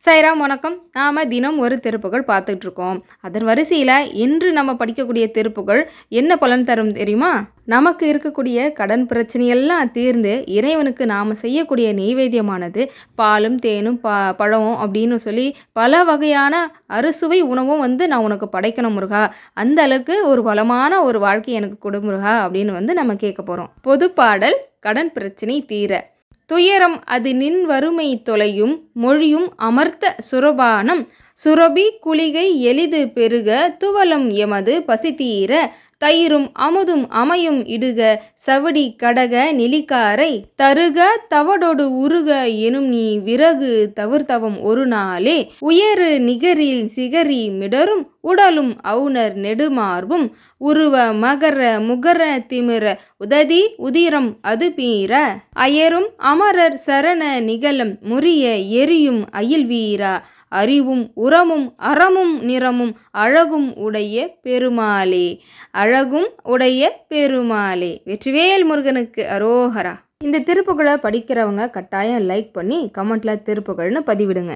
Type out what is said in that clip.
சாய்ராம் வணக்கம். நாம் தினம் ஒரு திருப்புகழ் பார்த்துட்ருக்கோம். அதன் வரிசையில் இன்று நம்ம படிக்கக்கூடிய திருப்புகழ் என்ன பலன் தரும் தெரியுமா? நமக்கு இருக்கக்கூடிய கடன் பிரச்சனையெல்லாம் தீர்ந்து இறைவனுக்கு நாம் செய்யக்கூடிய நெய்வேத்தியமானது பாலும் தேனும் பழம் அப்படின்னு சொல்லி பல வகையான அறுசுவை உணவும் நான் உனக்கு படைக்கணும் முருகா, அந்த அளவுக்கு ஒரு வளமான ஒரு வாழ்க்கை எனக்கு கொடு முருகா அப்படின்னு நம்ம கேட்க போகிறோம். பொதுப்பாடல். கடன் பிரச்சனை தீர துயரம் அது நின் வறுமை தொலையும் மொழியும் அமர்த்த சுரபானம் சுரபி குளிகை எளிது பெருக துவலம் எமது பசித்தீர தயிரும் அமுதும் அமையும் இடுக சவடி கடக நெலிக்காரை தருக தவடோடு உருக எனும் நீ விறகு தவிர்த்தவம் ஒரு நாளே உயரு நிகரில் சிகரி மிடரும் உடலும் அவுணர் நெடுமார்பும் உருவ மகர முகர திமிர உததி உதிரம் அது பீர அயரும் அமரர் சரண நிகழம் முறிய எரியும் அயில் வீரா அறிவும் உரமும் அறமும் நிறமும் அழகும் உடைய பெருமாளே, அழகும் உடைய பெருமாளே. வெற்றிவேல் முருகனுக்கு அரோஹரா. இந்த திருப்புகழை படிக்கிறவங்க கட்டாயம் லைக் பண்ணி கமெண்ட்ல திருப்புகழ்னு பதிவிடுங்க.